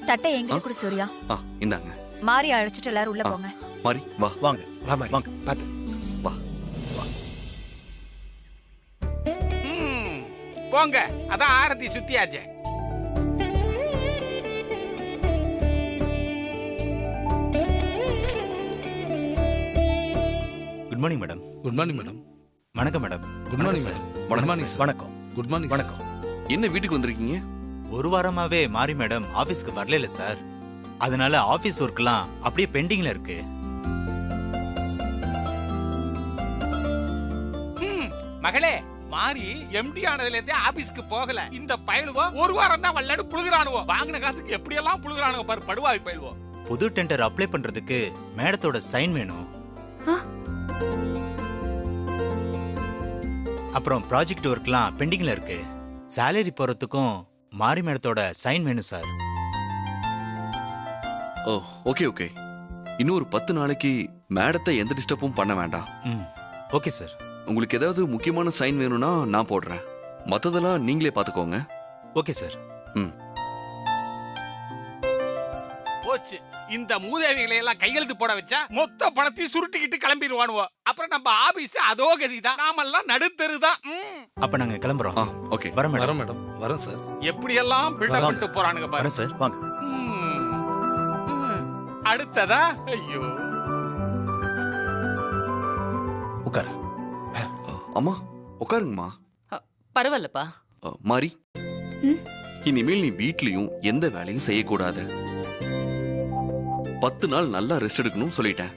தட்டை எங்கிட்ட கூட சூர்யா. இந்தாங்க. மாறி அழைச்சிட்டு எல்லாரும் உள்ள போங்க. மாறி வா. வாங்க வா மாறி வாங்க. பாத்து வா. போங்க, அதான் ஆரத்தி சுத்தியாச்சே. Good morning madam. Good morning madam. வணக்கம் மேடம். Good morning madam. வணக்கம் மார்னிங். வணக்கம். Good morning. வணக்கம். என்ன வீட்டுக்கு வந்திருக்கீங்க? ஒரு வாரமாவே மாறி மேடம் ஆபீஸ்க்கு வரல சார். அதனால ஆபீஸ் ஒர்க்லாம் அப்படியே பெண்டிங்ல இருக்கு. மகளே, மாறி எம்டி ஆனதுல இருந்தே ஆபீஸ்க்கு போகல. இந்த பயலுவோ ஒரு வாரம் தான் வல்லடு புழுகுறானுவோ. வாங்கின காசுக்கு எப்படி எல்லாம் புழுகுறானுவோ பாரு, படுவாவி பயலுவோ. புது டெண்டர் அப்ளை பண்றதுக்கு மேடத்தோட சைன் வேணும். அப்புறம் ப்ராஜெக்ட் ஒர்க்லாம் பெண்டிங்ல இருக்கு. சாலரி போறதுக்கும் மாறி மேடத்தோட சைன் வேணும் சார். ஓ ஓகே ஓகே. இன்னும் ஒரு 10 நாளைக்கு மேடத்தை எந்த டிஸ்டர்பும் பண்ண வேண்டாம். Okay sir. உங்களுக்கு ஏதாவது முக்கியமான சைன் வேணும்னா நான் போடுறேன். மத்ததெல்லாம் நீங்களே பாத்துக்கோங்க. Okay sir. போச்சு. இந்த மூதேவிகளை எல்லாம் கையெழுத்து போட வச்சா மொத்த பணத்தையும் சுருட்டிக்கிட்டு கிளம்பிடுவானுவோ. அப்புறம் நம்ம ஆபீஸ் அதோ கதிதான். நாமெல்லாம் நடுத்தருதான். அப்ப நாங்க கிளம்புறோம். ஓகே. வரோம் வரேன் மேடம். வரேன் சார். எப்படி எல்லாம் பில்டப் பண்ணிட்டு போறானுங்க பாரு. வரேன் சார். வாங்க. அடுத்ததா ஐயோ உட்காரு. அம்மா உட்காருங்கம்மா. பரவாயில்லப்பா. மாறி, இனிமேல் நீ வீட்லயும் எந்த வேலையும் செய்யக்கூடாது. 10 நாள் நல்லா ரெஸ்ட் எடுக்கணும் சொல்லிட்டேன்.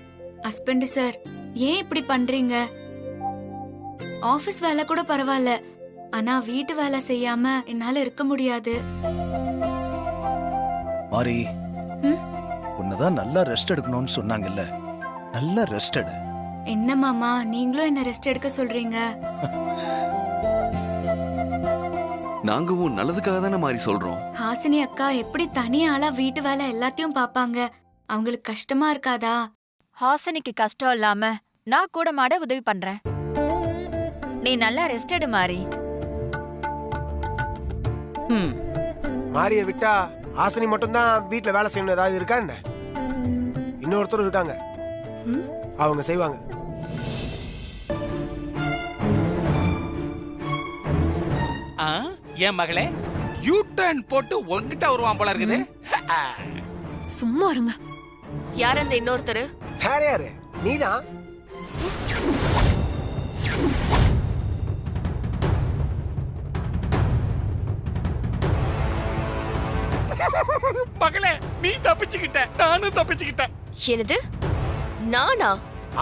ஹஸ்பண்ட் சார், ஏன் இப்படி பண்றீங்க? ஆபீஸ் வேலை கூட பரவாயில்ல, ஆனா வீட்டு வேலை செய்யாம என்னால இருக்க முடியாது. மாறி, உன்னதான் நல்லா ரெஸ்ட் எடுக்கணும்னு சொன்னாங்கல்ல, நல்லா ரெஸ்ட் எடு. என்ன மாமா, நீங்களும் என்ன ரெஸ்ட் எடுக்க சொல்றீங்க? நாங்க நல்லதுக்காக தானே மாறி சொல்றோம். ஹாசினி அக்கா எப்படி தனி ஆளா வீட்டு வேலை எல்லாத்தையும் பாப்பாங்க? அவங்களுக்கு கஷ்டமா இருக்காதா? ஹாசினிக்கு கஷ்டம் இல்லாம நான் கூட மாட உதவி பண்றேன். நீ நல்லா ரெஸ்ட் எடு மாறி. மாரிய விட்டா ஹாசினி மட்டும் தான் வீட்டுல வேலை செய்யணும் ஏதாவது இருக்கா என்ன? இன்னொருத்தர் இருக்காங்க, அவங்க செய்வாங்க. என் மகளே, யூ டர்ன் போட்டு உங்ககிட்ட வருவான் போல இருக்குது. சும்மா இருங்க. யார் அந்த இன்னொருத்தரு? வேற யாரு? நீதான். மகளே, நீ தப்பிச்சுக்கிட்ட, நானும் தப்பிச்சுக்கிட்டேன். என்னது? நானா?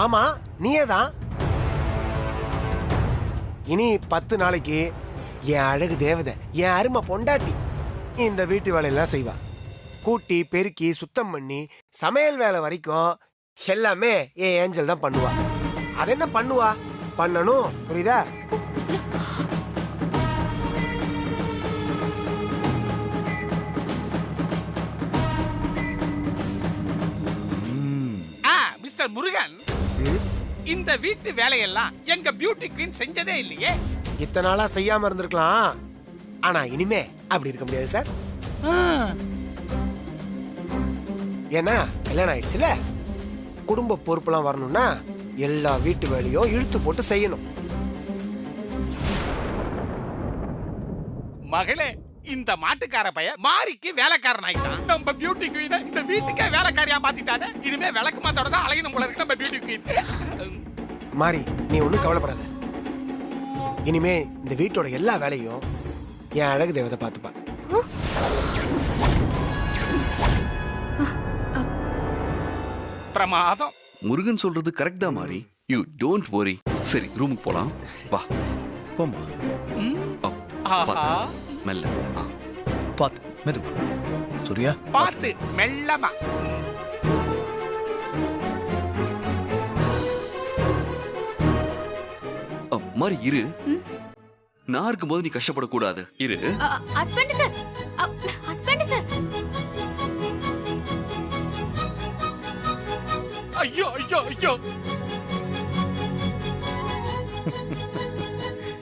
ஆமா, நீயேதான். இனி 10 நாளைக்கு என் அழகு தேவதை, என் அருமை பொண்டாட்டி இந்த வீட்டு வேலையெல்லாம் செய்வா. கூட்டி பெருக்கி சுத்தம் பண்ணி சமையல் வேலை வரைக்கும் எல்லாமே என் ஏஞ்சல் தான் பண்ணுவா. அது என்ன பண்ணுவா, பண்ணணும், புரியுதா? மிஸ்டர் முருகன், இந்த வீட்டு வேலையெல்லாம் எங்க பியூட்டி குவீன் செஞ்சதே இல்லையே. இத்தனை நாளா செய்யாம இருந்திருக்கலாம், ஆனா இனிமே அப்படி இருக்க முடியாது சார். ஏன்னா கல்யாணம் ஆயிடுச்சுல, குடும்ப பொறுப்புலாம் வரணும்னா எல்லா வீட்டு வேலையும் இழுத்து போட்டு செய்யணும். மகளே, இந்த மாட்டுக்கார பையன் மாரிக்கு வேலைக்காரன் ஆயிட்டான். நம்ம பியூட்டி குவீனை இந்த வீட்டுக்கே வேலைக்காரியா மாத்திட்டானே. இனிமே விளக்கு மாத்தோட தான் அழகினும் போல இருக்கு நம்ம பியூட்டி குவீன். மாறி, நீ ஒன்றும் கவலைப்படாத. இனிமே இந்த வீட்டோட எல்லா வேலையும் என் அழகு தேவதை பார்த்துப்பா. பிரமாதம். முருகன் சொல்றது கரெக்ட் தான் மாறி. You don't worry. சரி, ரூமுக்கு போலாம் வா. போமா. மெல்ல. பாத்து மெதுவா. சூர்யா, பார்த்து மெல்லமா. மாறி இரு. நான் இருக்கும்போது நீ கஷ்டப்படக்கூடாது. இரு. Husband sir, husband sir. ஐயோ ஐயோ ஐயோ.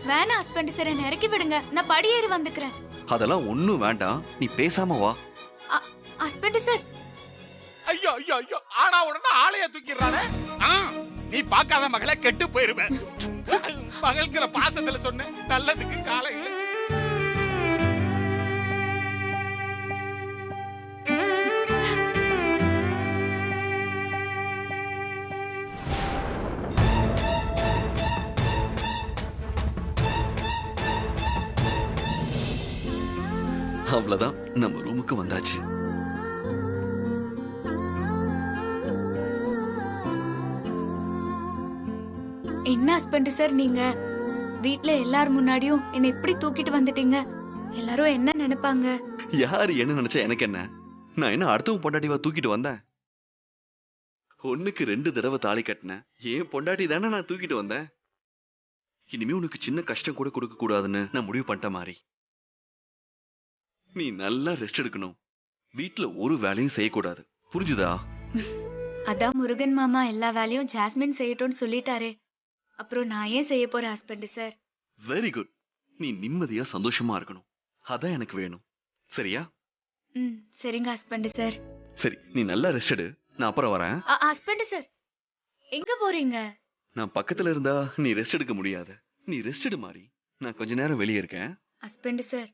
வேணா ஹஸ்பண்ட் சார், என்ன இறக்கி விடுங்க, நான் படியேறி வந்துக்கிறேன். அதெல்லாம் ஒண்ணும் வேண்டாம், நீ பேசாம வா. ஹஸ்பண்ட் சார், ஐயோ ஐயோ ஐயோ, ஆனா உடனே ஆளைய தூக்கிடுறானே. நீ பார்க்காத மகளே, கெட்டு போயிருவேன். மகள்கிற பாசத்துல சொன்ன நல்லதுக்கு காலம் இல்லை. அவ்வளவுதான், நம்ம ரூமுக்கு வந்தாச்சு. என்ன ஹஸ்பண்ட் சார் நீங்க வீட்ல எல்லார் முன்னாடியும் என்ன இப்படி தூக்கிட்டு வந்துட்டீங்க? எல்லாரும் என்ன நினைப்பாங்க? யாரு என்ன நினைச்சா எனக்கு என்ன? நான் என்ன அடுத்தவன் பொண்டாட்டிவா தூக்கிட்டு வந்தேன்? ஒண்ணுக்கு 2 தடவை தாலி கட்டினேன். ஏன் பொண்டாட்டி தானே நான் தூக்கிட்டு வந்தேன். இனிமே உனக்கு சின்ன கஷ்டம் கூட கொடுக்க கூடாதுன்னு நான் முடிவு பண்ணிட்ட மாதிரி. நீ நல்லா ரெஸ்ட் எடுக்கணும். வீட்டுல ஒரு வேலையும் செய்யக்கூடாது, புரிஞ்சுதா? அதான் முருகன் மாமா எல்லா வேலையும் ஜாஸ்மின் செய்யட்டும்னு சொல்லிட்டாரே, அப்புறம் நான் ஏன் செய்ய போறேன் ஹஸ்பண்ட் சார்? Very good. நீ நிம்மதியா சந்தோஷமா இருக்கணும், அதான் எனக்கு வேணும். சரியா? சரிங்க ஹஸ்பண்ட் சார். சரி, நீ நல்லா ரெஸ்ட் எடு, நான் அப்புறம் வரேன். ஹஸ்பண்ட் சார், எங்க போறீங்க? நான் பக்கத்துல இருந்தா நீ ரெஸ்ட் எடுக்க முடியாது. நீ ரெஸ்ட் எடு மாதிரி. நான் கொஞ்ச நேரம் வெளியே இருக்கேன். ஹஸ்பண்ட் சார்,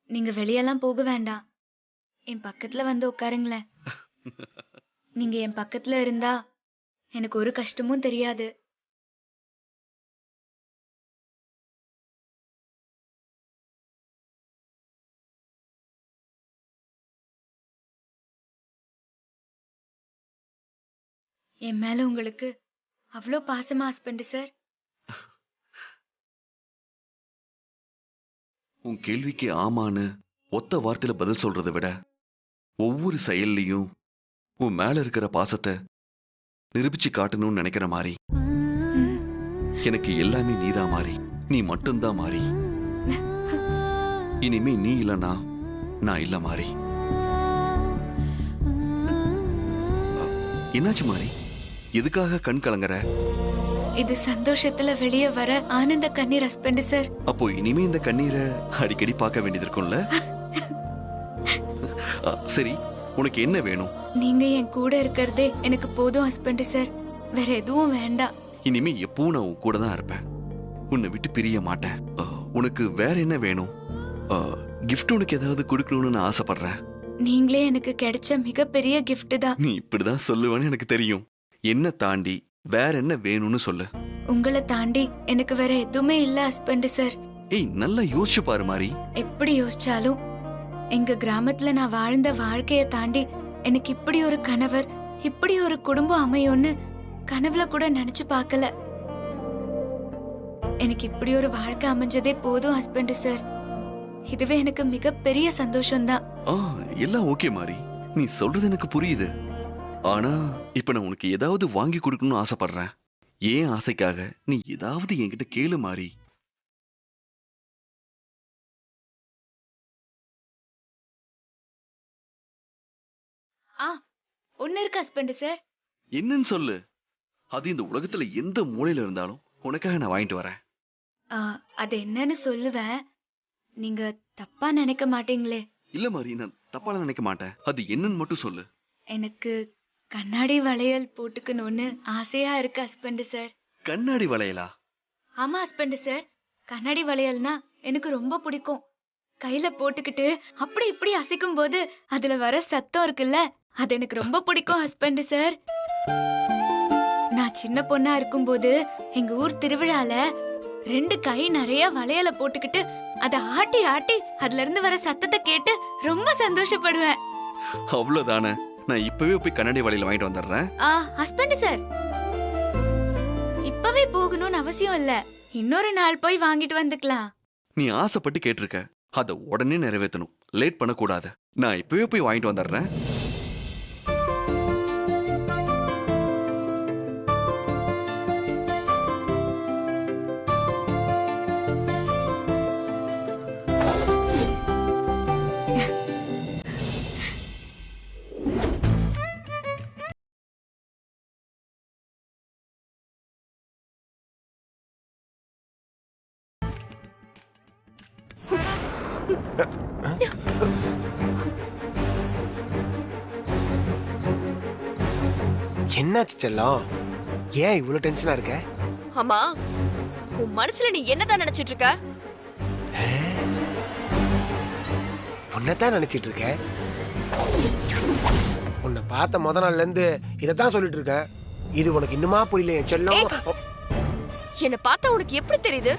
நீங்க வெளியெல்லாம் போக வேண்டாம், என் பக்கத்துல வந்து உட்காருங்களேன். நீங்க என் பக்கத்துல இருந்தா எனக்கு ஒரு கஷ்டமும் தெரியாது. என் மேல உங்களுக்கு அவ்வளோ பாசமா ஹஸ்பண்ட் சார்? உன் கேள்விக்கு ஆமான்னு ஒத்த வார்த்தையில பதில் சொல்றதை விட ஒவ்வொரு செயல்லையும் உன் மேல இருக்கிற பாசத்தை நிரூபிச்சு காட்டணும்னு நினைக்கிற மாதிரி. எனக்கு எல்லாமே நீதான் மாறி, நீ மட்டும்தான் மாறி. இனிமே நீ இல்லனா நான் இல்ல மாறி. என்னாச்சு மாறி? எதுக்காக கண் கலங்குற? இது சந்தோஷத்துல வெளியே வர ஆனந்த கண்ணீர் ஹஸ்பண்ட் சார். அப்போ இனிமே இந்த கண்ணீரை அடிக்கடி பார்க்க வேண்டியது இருக்கும்ல? சரி, உனக்கு என்ன வேணும்? நீங்க என் கூட இருக்கிறதே எனக்கு போதும் ஹஸ்பண்ட் சார், வேற எதுவும் வேண்டாம். இனிமே எப்பவும் நான் உன் கூட தான் இருப்பேன், உன்னை விட்டு பிரிய மாட்டேன். உனக்கு வேற என்ன வேணும்? கிஃப்ட் உனக்கு ஏதாவது கொடுக்கணும்னு நான் ஆசைப்படுறேன். நீங்களே எனக்கு கிடைச்ச மிகப்பெரிய கிஃப்ட் தான். நீ இப்படிதான் சொல்லுவேன்னு எனக்கு தெரியும். என்ன தாண்டி வேற என்ன வேணும்னு சொல்லு. உங்களை தாண்டி எனக்கு வேற எதுவுமே இல்ல ஹஸ்பண்ட் சார். ஏய், நல்லா யோசிச்சு பாரு மாறி. எப்படி யோசிச்சாலும் எங்க கிராமத்துல நான் வாழ்ந்த வாழ்க்கைய தாண்டி எனக்கு இப்படி ஒரு கணவர், இப்படி ஒரு குடும்பம் அமையும்னு கனவுல கூட நினைச்சு பார்க்கல. எனக்கு இப்படி ஒரு வாழ்க்கை அமைஞ்சதே போதும் ஹஸ்பண்ட் சார். இதுவே எனக்கு மிகப்பெரிய சந்தோஷம்தான். எல்லாம் ஓகே மாறி, நீ சொல்றது எனக்கு புரியுது. ஆனா இப்ப நான் உனக்கு ஏதாவது வாங்கி கொடுக்கணும்னு ஆசைப்படுறேன். ஏன் ஆசைக்காக நீ ஏதாவது என்கிட்ட கேளு மாறி. ஒன்னு இருக்கு ஹஸ்பண்ட் சார். என்னன்னு சொல்லு. அது இந்த உலகத்துல எந்த மூலையில இருந்தாலும் உனக்காக நான் வாங்கிட்டு வரேன். அது என்னன்னு சொல்லுவேன், நீங்க தப்பா நினைக்க மாட்டீங்களே? இல்ல மாறி, நான் தப்பால நினைக்க மாட்டேன். அது என்னன்னு மட்டும் சொல்லு. எனக்கு கண்ணாடி வளையல் போட்டுக்கணும்னு ஆசையா இருக்கு ஹஸ்பண்ட் சார். கண்ணாடி வளையலா? ஆமா ஹஸ்பண்ட் சார், கண்ணாடி வளையல்னா எனக்கு ரொம்ப பிடிக்கும். கையில போட்டுக்கிட்டு அப்படி இப்படி அசைக்கும் போது அதுல வர சத்தம் இருக்குல்ல, அது எனக்கு ரொம்ப பிடிக்கும் ஹஸ்பண்ட் சார். நான் சின்ன பொண்ணா இருக்கும்போது எங்க ஊர் திருவிழால 2 கை நிறைய வளையல போட்டுக்கிட்டு அத ஆட்டி ஆட்டி அதுல இருந்து வர சத்தத்தை கேட்டு ரொம்ப சந்தோஷப்படுவேன். அவ்வளவுதானே? நான் இப்பவே போய் கண்ணாடி வளையல் வாங்கிட்டு வந்துடுறேன். ஹஸ்பண்ட் சார், இப்பவே போகணும்னு அவசியம் இல்ல, இன்னொரு நாள் போய் வாங்கிட்டு வந்துக்கலாம். நீ ஆசைப்பட்டு கேட்டிருக்க, அத உடனே நிறைவேற்றணும், லேட் பண்ணக்கூடாது. நான் இப்பவே போய் வாங்கிட்டு வந்துடுறேன். என்னாச்சு செல்லம்? ஏன் இவ்வளவு டென்ஷனா இருக்க? ஆமா, உன் மனசுல நீ என்னதான் நினைச்சிட்டு இருக்க? உன்னதான் நினைச்சிட்டு இருக்க. உன்னை பார்த்த முத நாள்ல இருந்து இதத்தான் சொல்லிட்டு இருக்கேன். இது உனக்கு இன்னுமா புரியல என் செல்லம்? என்ன பார்த்தா உனக்கு எப்படி தெரியுது?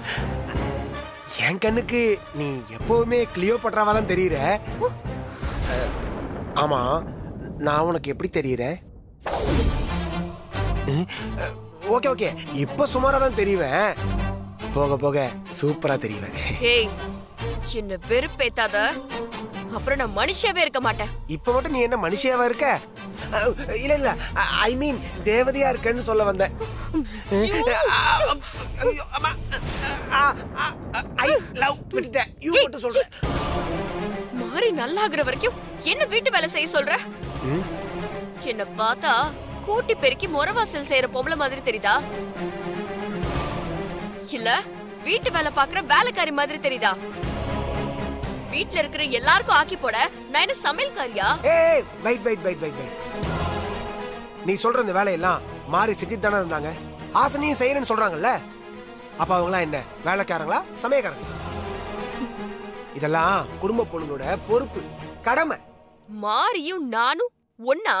என் கண்ணுக்கு நீ எப்பவுமே கிளியோபட்ராவா தான் தெரியுற. ஆமா, நான் உனக்கு எப்படி தெரியுறேன்? ஓகே ஓகே, இப்ப சுமாரா தான் தெரியுவேன். போக போக சூப்பரா தெரியுவேன். ஏய், என்ன வெறுப்பேத்தாத, அப்புறம் நான் மனுஷியாவே இருக்க மாட்டேன். இப்ப மட்டும் நீ என்ன மனுஷியாவா இருக்க? இல்ல இல்ல, ஐ மீன் தேவதையா இருக்கன்னு சொல்ல வந்தேன். ஐ லவ் விட்டுட்டேன். யூ மட்டும் சொல்றேன். மாறி நல்லாகிற வரைக்கும் என்ன வீட்டு வேலை செய்ய சொல்ற? என்ன பார்த்தா கூட்டி பெருக்கி முறவாசல் செய்யற பொம்பளை மாதிரி தெரியுதா? இல்ல வீட்டு வேலை பாக்குற வேலைக்காரி மாதிரி தெரியுதா? வீட்ல இருக்கிற எல்லாருக்கும் ஆக்கி போட நான் என்ன சமையல்காரியா? ஏய் வெயிட் வெயிட் வெயிட் வெயிட். நீ சொல்ற இந்த வேலையெல்லாம் மாறி செஞ்சுட்டு தானே இருந்தாங்க. ஆசனையும் செய்யறேன்னு சொல்றாங்கல்ல. அப்ப அவங்களாம் என்ன வேலைக்காரங்களா சமையல்காரங்களா? இதெல்லாம் குடும்ப பொண்ணுங்களோட பொறுப்பு, கடமை. மாரியும் நானும் ஒன்னா?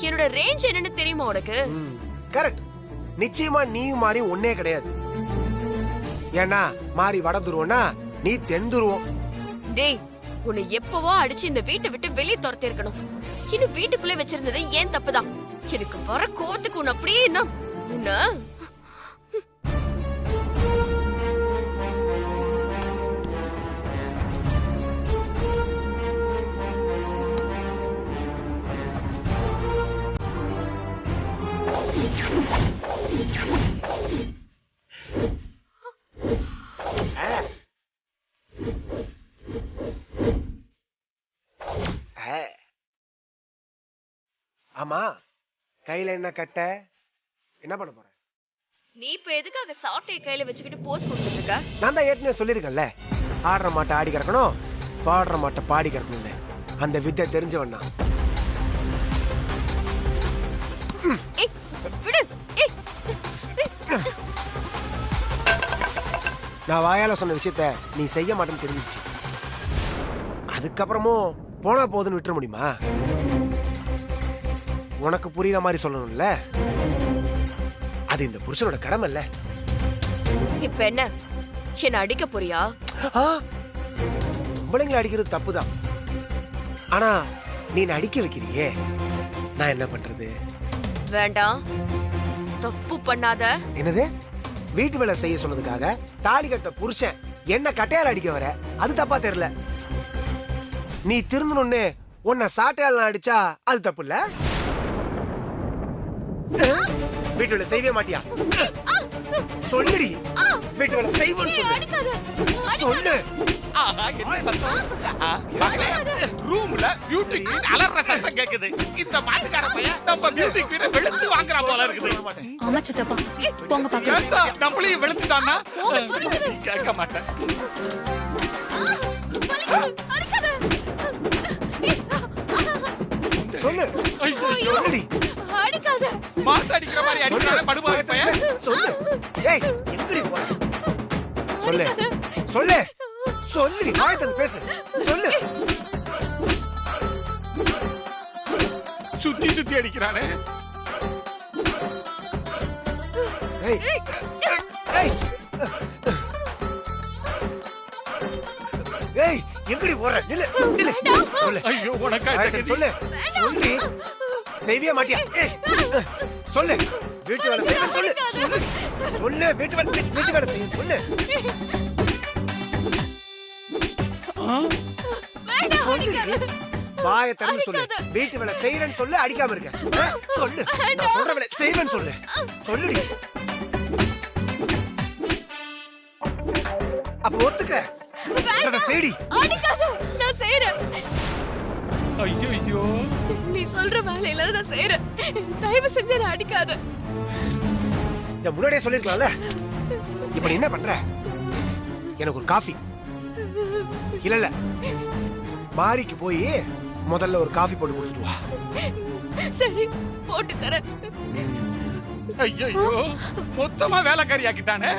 என்னோட ரேஞ்ச் என்னன்னு தெரியுமா உனக்கு? கரெக்ட். நிச்சயமா நீயும் மாறி ஒன்னே கிடையாது. ஏன்னா மாறி வட துருவனா, நீ தென் துருவம். டேய், உன்னை எப்பவோ அடிச்சு இந்த வீட்டை விட்டு வெளியே துரத்தி இருக்கணும். இன்னும் வீட்டுக்குள்ளே வச்சிருந்தது ஏன் தப்புதான். எனக்கு வர கோவத்துக்கு உன்னை அப்படியே உன்ன ஆமா, கையில என்ன கட்ட? என்ன பண்ண போற? நீ இப்ப எதுக்காக சாட்டையை கையில வச்சுக்கிட்டு போஸ் கொடுத்துட்டு இருக்க? நான் தான் ஏற்கனவே சொல்லியிருக்கேன்ல, ஆடுற மாட்டை ஆடி கறக்கணும், பாடுற மாட்டை பாடி கறக்கணும்னு. அந்த வித்தை தெரிஞ்சவண்ணா. நான் வாயால சொன்ன விஷயத்த நீ செய்ய மாட்டேன்னு தெரிஞ்சிச்சு. அதுக்கப்புறமும் போனா போதுன்னு விட்டுற முடியுமா? உனக்கு புரியுற மாதிரி சொல்லணும்ல. அது இந்த புருஷனோட கடமை இல்ல. இப்ப என்ன என்ன அடிக்க போறியா? பொம்பளைங்களை அடிக்கிறது தப்புதான். ஆனா நீ அடிக்க வைக்கிறியே, நான் என்ன பண்றது? வேண்டாம், தப்பு பண்ணாத. என்னது? வீட்டு வேலை செய்ய சொன்னதுக்காக தாலி கட்ட புருஷன் என்ன கட்டையால அடிக்க வர? அது தப்பா தெரியல. நீ திருந்தணும்னு உன்னை சாட்டையால அடிச்சா அது தப்பு இல்ல? வீட்டு வேலை செய்யவே மாட்டியா? சொல்லுடி. வீட்டு வேலை செய்வேன்னு சொல்லு. ரூம்ல பியூட்டி குயின் அலற சத்தம் கேக்குது. இந்த மாட்டுக்கார பையன் நம்ம பியூட்டி குயினை வெளுத்து வாங்குற போல இருக்குது. ஆமா சித்தப்பா, போங்க பாக்கலாம். நம்மளையும் வெளுத்துட்டானா கேட்க மாட்டேன். சொல்லு. சொல்லுடி. அடிக்காத. மாட்டு அடிக்கிற மாதிரி அடிக்கிறானே படுபாவி பையன். சொல்லு. ஏய், எங்கடி போற? சொல்லு. சொல்லு. சொல்லுடி. வாய் திறந்து பேசு. சொல்லு. சுத்தி சுத்தி அடிக்கிறானே. ஏய். ஏய். ஏய், எங்கடி போற? நில்லு. நில்லு. சொல்லு. ஐயோ, உனக்கு சொல்லு. சொல்லு. செய்வியா மாட்டியா? ஏய். சொல்லு. வீட்டு வேலை செய்ய சொல்லு. சொல்லு. வீட்டு வேலை செய்ய சொல்லு. வாயை திறந்து சொல்லு. வீட்டு வேலை செய்யறேன்னு சொல்லு, அடிக்காம இருக்க. சொல்லு. நான் சொல்ற வேலை செய்வேன்னு சொல்லு. சொல்லுடி. அப்ப ஒத்துக்க. செய்டி. அடிக்காத. நான் செய்றேன். ஐயோ, நீ சொல்ற வேலையில நான் செய்றேன். தயவு செஞ்சு நான் அடிக்காத. இத முன்னாடியே சொல்லிருக்கலாம்ல. இப்ப நீ என்ன பண்ற? எனக்கு ஒரு காஃபி. இல்ல மாரிக்கு போய் முதல்ல ஒரு காஃபி போட்டு கொடுத்துட்டு வா. சரி போட்டு தரேன். ஐயோ மொத்தமா வேலைக்காரி ஆக்கிட்டானே.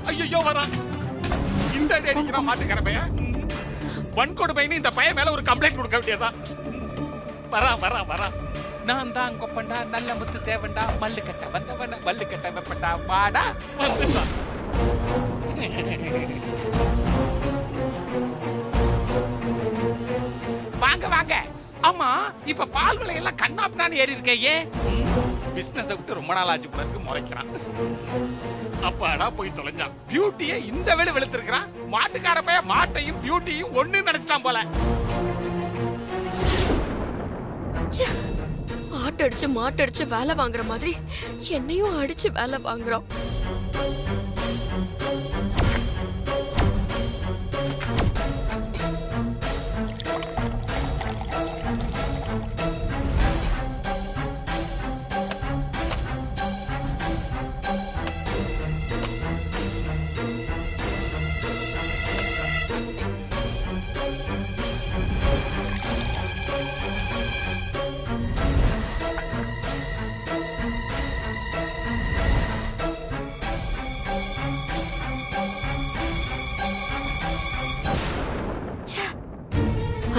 ஐயோ வரான் இந்த அடி அடிக்கிற மாட்டுக்கார பையன். வன்கொடுமைன்னு இந்த பையன் மேல ஒரு கம்ப்ளைண்ட் கொடுக்க வேண்டியதா. வரா நான் தான் கொப்பண்டா நல்ல முத்து தேவண்டா மல்லு கட்ட வந்தவன மல்லு கட்ட வெப்பண்டா வாடா வந்துட்டான். வாங்க ஆமா இப்ப பால் விலை எல்லாம் கண்ணாப்டான்னு ஏறி இருக்கே. பிசினஸ் விட்டு ரொம்ப நாள் ஆச்சு போல இருக்கு முறைக்கிறான். அப்பாடா போய் தொலைஞ்சான். பியூட்டியை இந்த வேலை வெளுத்திருக்கிறான். மாட்டுக்கார பையன் மாட்டையும் பியூட்டியும் ஒண்ணு நினைச்சிட்டான் போல. ஆட்டடிச்சு மாட்டடிச்சு வேலை வாங்குற மாதிரி என்னையும் அடிச்சு வேலை வாங்குறான்.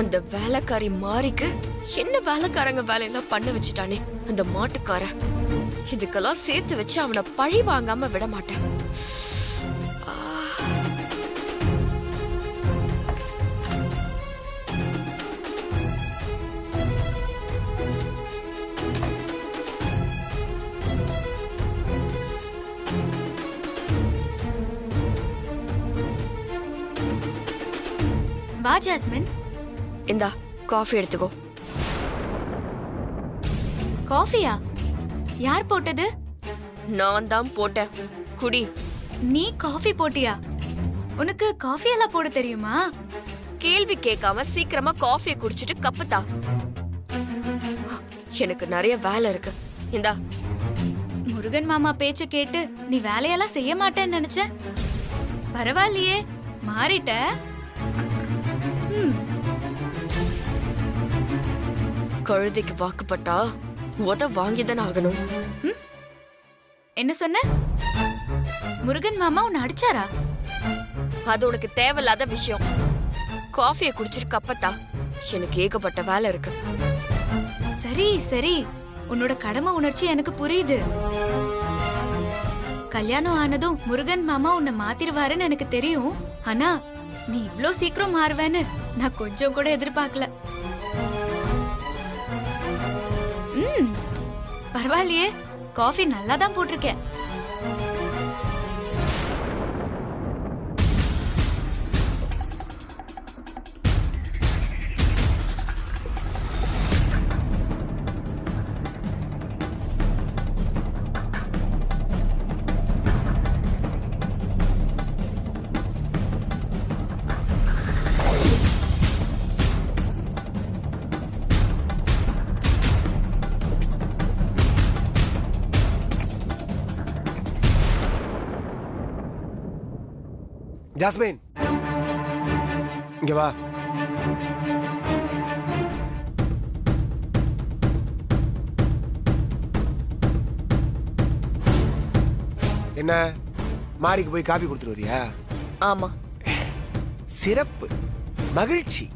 அந்த வேலைக்காரி மாறிக்கு என்ன வேலைக்காரங்க வேலையெல்லாம் பண்ண வச்சுட்டானே அந்த மாட்டுக்காரன். இதுக்கெல்லாம் சேர்த்து வச்சு அவனை பழி வாங்காம விட மாட்டேன். வா ஜாஸ்மின். இந்தா காஃபி எடுத்துக்கோ. காஃபியா? யார் போட்டது? நான் தான் போட்டேன். குடி. நீ காஃபி போட்டியா? உனக்கு காஃபி எல்லாம் போட தெரியுமா? கேள்வி கேட்காம சீக்கிரமா காஃபியை குடிச்சிட்டு கப்புத்தா. எனக்கு நிறைய வேலை இருக்கு. இந்தா. முருகன் மாமா பேச்ச கேட்டு நீ வேலையெல்லாம் செய்ய மாட்டேன்னு நினைச்சேன். பரவாயில்லையே, மாறிட்ட. கழுதைக்கு வாக்குப்பட்டா உத வாங்கிதானே ஆகணும். என்ன சொன்ன? முருகன் மாமா உன்னை அடிச்சாரா? அது உனக்கு தேவையில்லாத விஷயம். காஃபியை குடிச்சிட்டு கப்பத்தா. எனக்கு ஏகப்பட்ட வேலை இருக்கு. சரி சரி, உன்னோட கடமை உணர்ச்சி எனக்கு புரியுது. கல்யாணம் ஆனதும் முருகன் மாமா உன்னை மாத்திருவாருன்னு எனக்கு தெரியும். ஆனா நீ இவ்ளோ சீக்கிரம் மாறுவேன்னு நான் கொஞ்சம் கூட எதிர்பார்க்கல. பரவாயில்லையே, காஃபி நல்லா தான் போட்டிருக்கேன். ஜாஸ்மின், இங்க வா. என்ன மாரிக்கு போய் காபி கொடுத்துட்டு வரியா? ஆமா. சிறப்பு, மகிழ்ச்சி.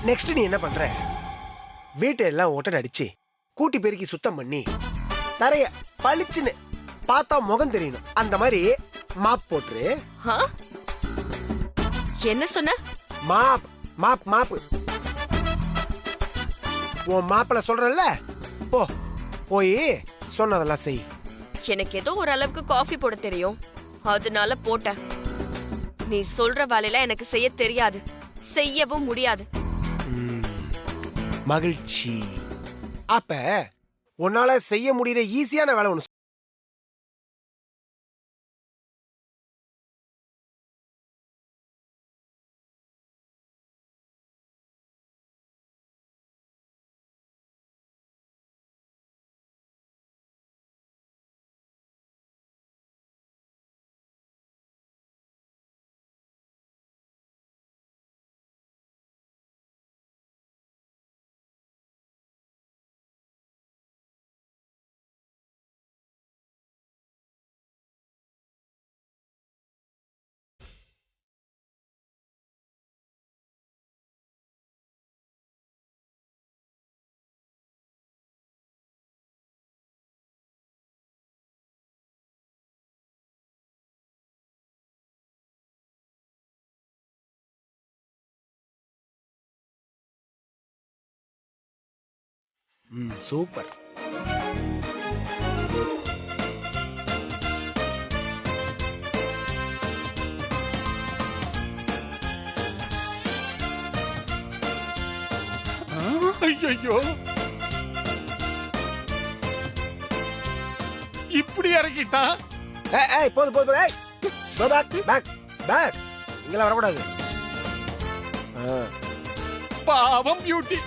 நெக்ஸ்ட் நீ என்ன பண்ற? வீட்டை எல்லாம் ஒட்டடை அடிச்சு கூட்டி பெருக்கி சுத்தம் பண்ணி தரைய பளிச்சுன்னு பார்த்தா முகம் தெரியணும். அந்த மாதிரி மாப் போட்டுரு. என்ன சொன்ன? Mop mop mop. உன் மாப்பிள்ள சொல்றல்ல, போ போய் சொன்னதெல்லாம் செய். எனக்கு ஏதோ ஒரு அளவுக்கு காஃபி போட தெரியும், அதனால போட்டேன். நீ சொல்ற வேலையில எனக்கு செய்ய தெரியாது, செய்யவும் முடியாது. மகிழ்ச்சி. அப்ப உன்னால செய்ய முடியற ஈஸியான வேலை ஒண்ணு சூப்பர். ஐயோ இப்படி இறக்கிட்டான். ஏய் போது போது போது. ஏய் கோ பேக் பேக் பேக். இங்கெல்லாம் வரக்கூடாது. பாவம் பியூட்டி.